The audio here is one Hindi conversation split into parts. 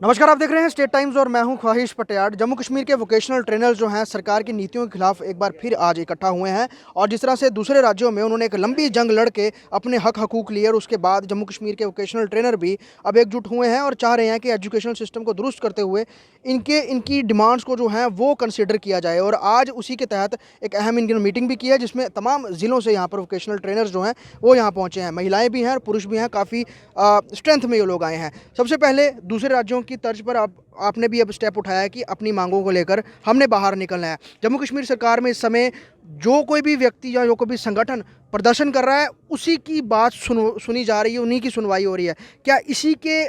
नमस्कार, आप देख रहे हैं स्टेट टाइम्स और मैं हूं ख्वाहिश पटियाड़। जम्मू कश्मीर के वोकेशनल ट्रेनर्स जो हैं सरकार की नीतियों के खिलाफ एक बार फिर आज इकट्ठा हुए हैं और जिस तरह से दूसरे राज्यों में उन्होंने एक लंबी जंग लड़ के अपने हक हकूक लिए और उसके बाद जम्मू कश्मीर के वोकेशनल ट्रेनर भी अब एकजुट हुए हैं और चाह रहे हैं कि एजुकेशनल सिस्टम को दुरुस्त करते हुए इनकी डिमांड्स को जो है वो कंसिडर किया जाए। और आज उसी के तहत एक अहम इनकी मीटिंग भी की है जिसमें तमाम ज़िलों से यहाँ पर वोकेशनल ट्रेनर्स जो हैं वो यहाँ पहुँचे हैं। महिलाएँ भी हैं और पुरुष भी हैं, काफ़ी स्ट्रेंथ में ये लोग आए हैं। सबसे पहले दूसरे राज्यों की तर्ज पर आपने भी अब स्टेप उठाया है कि अपनी मांगों को लेकर हमने बाहर निकलना है। जम्मू कश्मीर सरकार में इस समय जो कोई भी व्यक्ति या जो कोई भी संगठन प्रदर्शन कर रहा है उसी की बात सुनी जा रही है, उन्हीं की सुनवाई हो रही है। क्या इसी के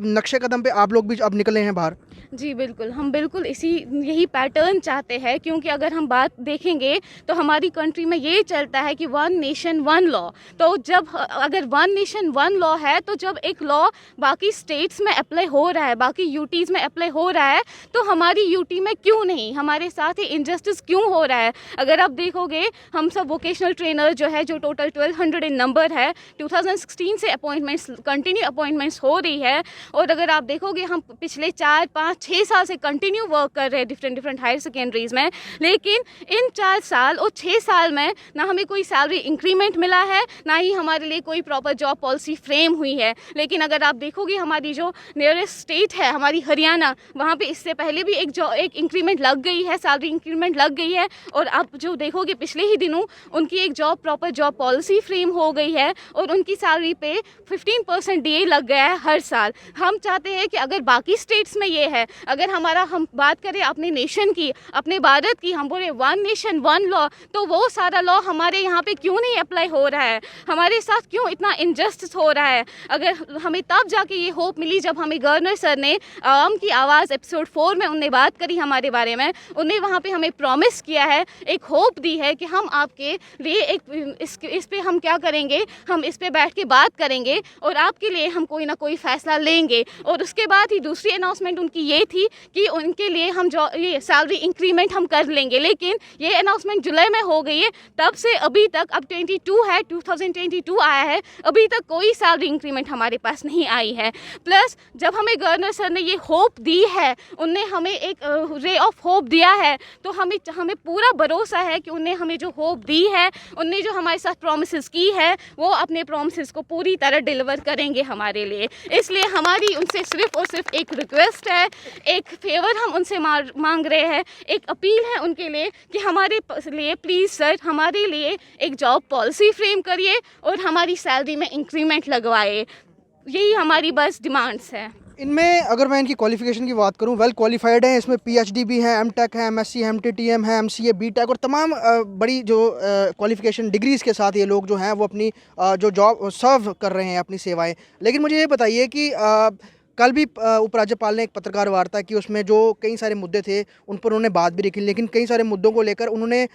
नक्शे कदम पे आप लोग भी अब निकले हैं बाहर? जी बिल्कुल, हम बिल्कुल यही पैटर्न चाहते हैं, क्योंकि अगर हम बात देखेंगे तो हमारी कंट्री में ये चलता है कि वन नेशन वन लॉ। तो जब अगर वन नेशन वन लॉ है तो जब एक लॉ बाकी स्टेट्स में अप्लाई हो रहा है, बाकी यूटीज़ में अप्लाई हो रहा है, तो हमारी यूटी में क्यों नहीं, हमारे साथ ही इनजस्टिस क्यों हो रहा है? अगर आप देखोगे हम सब वोकेशनल ट्रेनर जो है, जो टोटल 1200 इन नंबर है, 2016 से अपॉइंटमेंट्स कंटिन्यू अपॉइंटमेंट्स हो रही है। और अगर आप देखोगे हम पिछले 4-5-6 साल से कंटिन्यू वर्क कर रहे हैं डिफरेंट हायर सेकेंडरीज में, लेकिन इन 4 साल और 6 साल में ना हमें कोई सैलरी इंक्रीमेंट मिला है, ना ही हमारे लिए कोई प्रॉपर जॉब पॉलिसी फ्रेम हुई है। लेकिन अगर आप देखोगे हमारी जो नियरेस्ट स्टेट है हमारी हरियाणा, वहाँ पे इससे पहले भी एक इंक्रीमेंट लग गई है, सैलरी इंक्रीमेंट लग गई है। और आप जो देखोगे पिछले ही दिनों उनकी एक प्रॉपर जॉब पॉलिसी फ्रेम हो गई है और उनकी सैलरी पे 15% डीए लग गया है हर साल। हम चाहते हैं कि अगर बाकी स्टेट्स में ये है, अगर हम बात करें अपने नेशन की, अपने भारत की, हम बोले वन नेशन वन लॉ, तो वो सारा लॉ हमारे यहाँ पे क्यों नहीं अप्लाई हो रहा है? हमारे साथ क्यों इतना इनजस्टिस हो रहा है? अगर हमें तब जाके ये होप मिली जब हमें गवर्नर सर ने आवाम की आवाज़ एपिसोड 4 में उनने बात करी हमारे बारे में। उन्हें वहाँ पे हमें प्रॉमिस किया है, एक होप दी है कि हम आपके लिए इस पे हम क्या करेंगे, हम इस पे बैठ के बात करेंगे और आपके लिए हम कोई ना कोई फैसला लेंगे। और उसके बाद ही दूसरी अनाउंसमेंट उनकी ये थी कि उनके लिए हम जो ये सैलरी इंक्रीमेंट हम कर लेंगे। लेकिन ये अनाउंसमेंट जुलाई में हो गई है, तब से अभी तक, अब 2022 आया है, अभी तक कोई सैलरी इंक्रीमेंट हमारे पास नहीं आई है। प्लस जब हमें गवर्नर सर ने ये होप दी है, उनने हमें एक रे ऑफ होप दिया है, तो हमें पूरा भरोसा है कि उन्हें हमें जो होप दी है, उनने जो हमारे साथ प्रॉमिसेस की है, वो अपने प्रॉमिसेस को पूरी तरह डिलीवर करेंगे हमारे लिए। इसलिए हमारी उनसे सिर्फ और सिर्फ एक रिक्वेस्ट है, एक फेवर हम उनसे मांग रहे हैं, एक अपील है उनके लिए कि हमारे लिए प्लीज़ सर हमारे लिए एक जॉब पॉलिसी फ्रेम करिए और हमारी सैलरी में इंक्रीमेंट लगवाए। यही हमारी बस डिमांड्स है। इनमें अगर मैं इनकी क्वालिफिकेशन की बात करूं, वेल क्वालिफाइड हैं, इसमें पीएचडी भी है, एमटेक है, एमएससी, एमटीटीएम है, एमसीए, बीटेक और तमाम बड़ी जो क्वालिफिकेशन डिग्रीज़ के साथ ये लोग जो हैं वो अपनी जो जॉब सर्व कर रहे हैं अपनी सेवाएं। लेकिन मुझे ये बताइए कि कल भी उपराज्यपाल ने एक पत्रकार वार्ता की, उसमें जो कई सारे मुद्दे थे उन पर उन्होंने बात भी रखी, लेकिन कई सारे मुद्दों को लेकर उन्होंने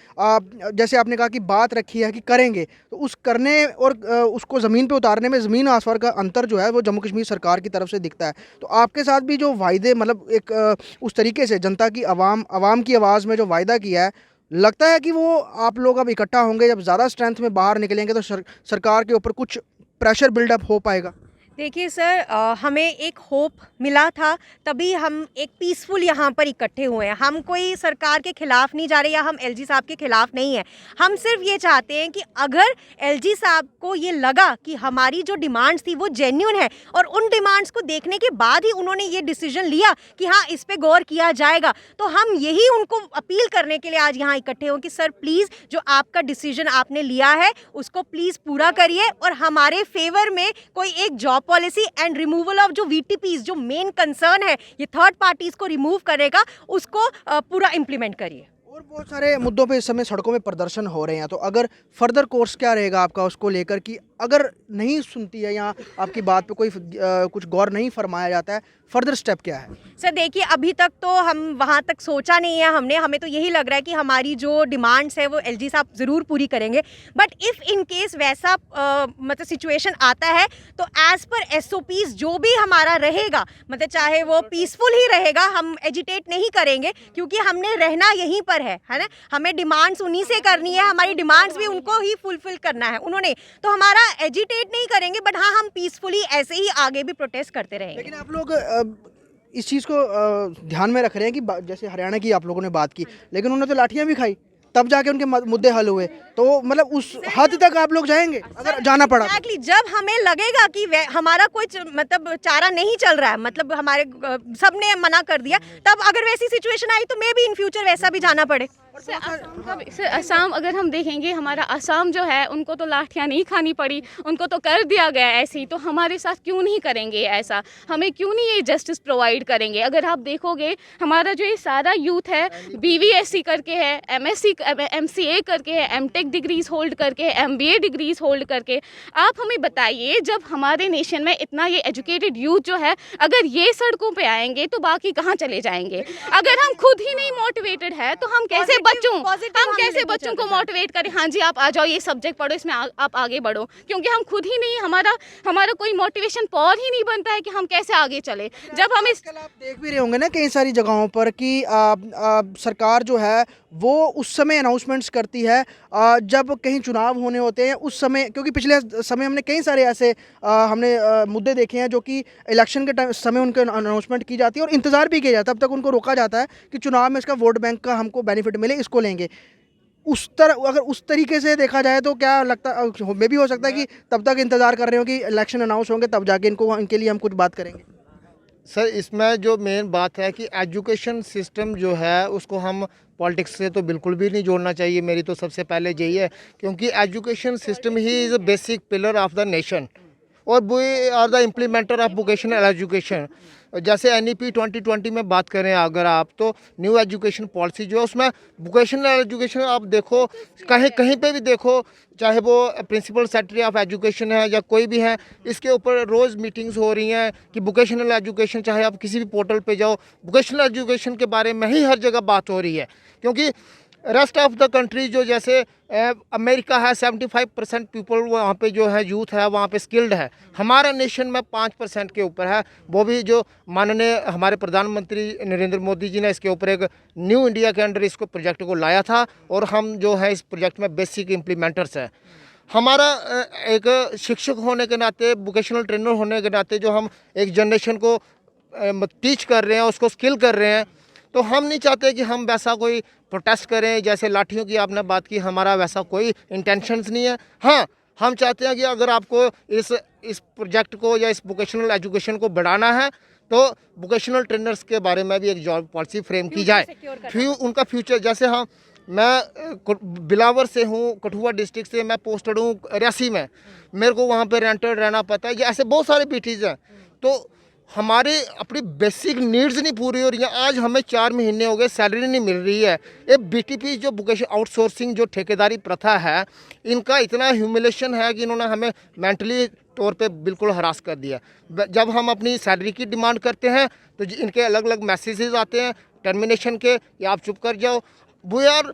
जैसे आपने कहा कि बात रखी है कि करेंगे, तो उस करने और उसको ज़मीन पे उतारने में ज़मीन आसमान का अंतर जो है वो जम्मू कश्मीर सरकार की तरफ से दिखता है। तो आपके साथ भी जो वायदे, मतलब एक उस तरीके से जनता की आवाम की आवाज़ में जो वायदा किया है, लगता है कि वो आप लोग अब इकट्ठा होंगे, जब ज़्यादा स्ट्रेंथ में बाहर निकलेंगे तो सरकार के ऊपर कुछ प्रेशर बिल्डअप हो पाएगा? देखिए सर, हमें एक होप मिला था, तभी हम एक पीसफुल यहाँ पर इकट्ठे हुए हैं। हम कोई सरकार के खिलाफ नहीं जा रहे या हम एलजी साहब के खिलाफ नहीं है। हम सिर्फ ये चाहते हैं कि अगर एलजी साहब को ये लगा कि हमारी जो डिमांड्स थी वो जेन्युइन है और उन डिमांड्स को देखने के बाद ही उन्होंने ये डिसीजन लिया कि हाँ इस पे गौर किया जाएगा, तो हम यही उनको अपील करने के लिए आज यहाँ इकट्ठे हों कि सर प्लीज़ जो आपका डिसीजन आपने लिया है उसको प्लीज़ पूरा करिए और हमारे फेवर में कोई एक job policy and removal of जो वीटीपीज, जो मेन कंसर्न है ये थर्ड पार्टीज को रिमूव करेगा, उसको पूरा इम्प्लीमेंट करिए। और बहुत सारे मुद्दों पे इस समय सड़कों में प्रदर्शन हो रहे हैं, तो अगर फर्दर कोर्स क्या रहेगा आपका उसको लेकर कि अगर नहीं सुनती है या आपकी बात पे कोई कुछ गौर नहीं फरमाया जाता है, फर्दर स्टेप क्या है? सर देखिए, अभी तक तो हम वहाँ तक सोचा नहीं है हमने, हमें तो यही लग रहा है कि हमारी जो डिमांड्स है वो एलजी साहब ज़रूर पूरी करेंगे। बट इफ़ इन केस वैसा मतलब सिचुएशन आता है तो एज़ पर एसओपीज़ जो भी हमारा रहेगा, मतलब चाहे वो पीसफुल ही रहेगा, हम एजिटेट नहीं करेंगे क्योंकि हमने रहना यहीं पर है ना। हमें डिमांड्स उन्हीं से करनी है, हमारी डिमांड्स भी उनको ही फुलफिल करना है उन्होंने, तो हमारा एजिटेट नहीं करेंगे, बट हाँ हम पीसफुली ऐसे ही आगे भी प्रोटेस्ट करते रहेंगे। लेकिन आप लोग इस चीज़ को ध्यान में रख रहे हैं कि जैसे हरियाणा की आप लोगों ने बात की, लेकिन उन्होंने तो लाठियाँ भी खाई, तब जाके उनके मुद्दे हल हुए। तो मतलब उस हद तक आप लोग जाएंगे अगर जाना पड़ा तो? एग्जैक्टली, जब हमें लगेगा कि हमारा कोई मतलब चारा नहीं चल रहा है, मतलब हमारे सबने मना कर दिया, तब अगर वैसी सिचुएशन आई तो मे भी इन फ्यूचर वैसा भी जाना पड़े। सर असम अगर हम देखेंगे, हमारा असम जो है उनको तो लाठियाँ नहीं खानी पड़ी, उनको तो कर दिया गया ऐसे ही, तो हमारे साथ क्यों नहीं करेंगे ऐसा? हमें क्यों नहीं ये जस्टिस प्रोवाइड करेंगे? अगर आप देखोगे हमारा जो ये सारा यूथ है, BVSC करके है, MSc MCA करके है, MTech डिग्रीज होल्ड करके है, MBA डिग्रीज होल्ड करके, आप हमें बताइए जब हमारे नेशन में इतना ये एजुकेटेड यूथ जो है, अगर ये सड़कों पे आएंगे तो बाकी कहाँ चले जाएंगे? अगर हम खुद ही नहीं मोटिवेटेड है तो हम कैसे हम कैसे बच्चों को मोटिवेट करें? हाँ जी आप आ जाओ, ये सब्जेक्ट पढ़ो, इसमें आप आगे बढ़ो, क्योंकि हम खुद ही नहीं, हमारा कोई मोटिवेशन पॉर ही नहीं बनता है कि हम कैसे आगे चले। जब हम इस आप देख भी रहे होंगे ना कई सारी जगहों पर कि सरकार जो है वो उस समय अनाउंसमेंट्स करती है जब कहीं चुनाव होने होते हैं उस समय, क्योंकि पिछले समय हमने कई सारे ऐसे हमने मुद्दे देखे हैं जो कि इलेक्शन के समय उनके अनाउंसमेंट की जाती है और इंतज़ार भी किया जाता है, तब तक उनको रोका जाता है कि चुनाव में इसका वोट बैंक का हमको बेनिफिट मिले, इसको लेंगे। अगर उस तरीके से देखा जाए तो क्या लगता मे भी हो सकता है कि तब तक इंतज़ार कर रहे हो कि इलेक्शन अनाउंस होंगे तब जाके इनके लिए हम कुछ बात करेंगे? सर इसमें जो मेन बात है कि एजुकेशन सिस्टम जो है उसको हम पॉलिटिक्स से तो बिल्कुल भी नहीं जोड़ना चाहिए। मेरी तो सबसे पहले यही है, क्योंकि एजुकेशन सिस्टम ही is a basic pillar of the nation और we are the implementer of vocational education. जैसे NEP 2020 में बात करें अगर आप, तो न्यू एजुकेशन पॉलिसी जो है उसमें वोकेशनल एजुकेशन आप देखो, कहीं पे भी देखो, चाहे वो प्रिंसिपल सेक्रेटरी ऑफ एजुकेशन है या कोई भी है, इसके ऊपर रोज़ मीटिंग्स हो रही हैं कि वोकेशनल एजुकेशन, चाहे आप किसी भी पोर्टल पे जाओ, वोकेशनल एजुकेशन के बारे में ही हर जगह बात हो रही है। क्योंकि रेस्ट ऑफ द कंट्री जो जैसे अमेरिका है 75% पीपल वहाँ पे जो है यूथ है वहाँ पे स्किल्ड है, हमारा नेशन में 5% के ऊपर है। वो भी जो माननीय हमारे प्रधानमंत्री नरेंद्र मोदी जी ने इसके ऊपर एक न्यू इंडिया के अंडर इसको प्रोजेक्ट को लाया था और हम जो है इस प्रोजेक्ट में बेसिक इम्प्लीमेंटर्स है। हमारा एक शिक्षक होने के नाते, वोकेशनल ट्रेनर होने के नाते जो हम एक जनरेशन को टीच कर रहे हैं, उसको स्किल कर रहे हैं, तो हम नहीं चाहते कि हम वैसा कोई प्रोटेस्ट करें जैसे लाठियों की आपने बात की, हमारा वैसा कोई इंटेंशंस नहीं है। हाँ, हम चाहते हैं कि अगर आपको इस प्रोजेक्ट को या इस वोकेशनल एजुकेशन को बढ़ाना है तो वोकेशनल ट्रेनर्स के बारे में भी एक जॉब पॉलिसी फ्रेम की जाए, फिर उनका फ्यूचर। जैसे हाँ, मैं बिलावर से हूँ, कठुआ डिस्ट्रिक्ट से, मैं पोस्टेड हूँ रियासी में, मेरे को वहाँ पे रेंटेड रहना पड़ता है, ऐसे बहुत सारे बीटीज़ हैं। तो हमारे अपनी बेसिक नीड्स नहीं पूरी हो रही हैं। आज हमें 4 महीने हो गए, सैलरी नहीं मिल रही है। ये BTP जो वोकेशन आउटसोर्सिंग जो ठेकेदारी प्रथा है, इनका इतना ह्यूमिलेशन है कि इन्होंने हमें मेंटली तौर पे बिल्कुल हरास कर दिया। जब हम अपनी सैलरी की डिमांड करते हैं तो इनके अलग अलग मैसेजेस आते हैं टर्मिनेशन के, या आप चुप कर जाओ। We are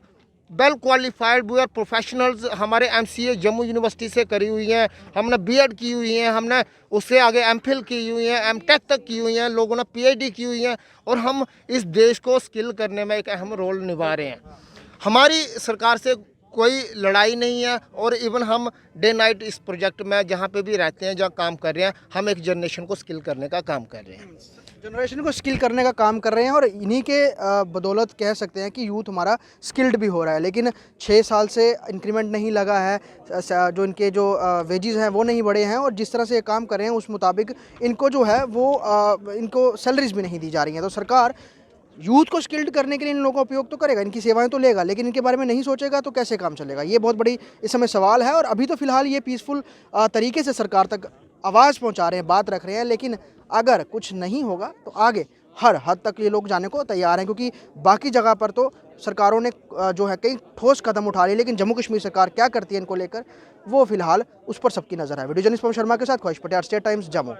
well qualified, we are professionals. हमारे MCA जम्मू यूनिवर्सिटी से करी हुई हैं, हमने BEd की हुई है, हमने उससे आगे MPhil की हुई है, MTech तक की हुई हैं, लोगों ने PhD की हुई हैं, और हम इस देश को स्किल करने में एक अहम रोल निभा रहे हैं। हमारी सरकार से कोई लड़ाई नहीं है, और इवन हम डे नाइट इस प्रोजेक्ट में जहाँ पे भी रहते हैं, जहाँ काम कर रहे हैं, हम एक जनरेशन को स्किल करने का काम कर रहे हैं, जनरेशन को स्किल करने का काम कर रहे हैं, और इन्हीं के बदौलत कह सकते हैं कि यूथ हमारा स्किल्ड भी हो रहा है। लेकिन 6 साल से इंक्रीमेंट नहीं लगा है, जो इनके जो वेजेस हैं वो नहीं बढ़े हैं, और जिस तरह से ये काम कर रहे हैं उस मुताबिक इनको जो है वो इनको सैलरीज भी नहीं दी जा रही हैं। तो सरकार यूथ को स्किल्ड करने के लिए इन लोगों का उपयोग तो करेगा, इनकी सेवाएं तो लेगा, लेकिन इनके बारे में नहीं सोचेगा तो कैसे काम चलेगा? ये बहुत बड़ी इस समय सवाल है। और अभी तो फिलहाल ये पीसफुल तरीके से सरकार तक आवाज़ पहुंचा रहे हैं, बात रख रहे हैं, लेकिन अगर कुछ नहीं होगा तो आगे हर हद तक ये लोग जाने को तैयार हैं, क्योंकि बाकी जगह पर तो सरकारों ने जो है कई ठोस कदम उठा लिए, लेकिन जम्मू कश्मीर सरकार क्या करती है इनको लेकर, वो फिलहाल उस पर सबकी नज़र है। वीडियो जर्नलिस्ट पवन शर्मा के साथ ख्वाहिश पटियाला, स्टेट टाइम्स, जम्मू।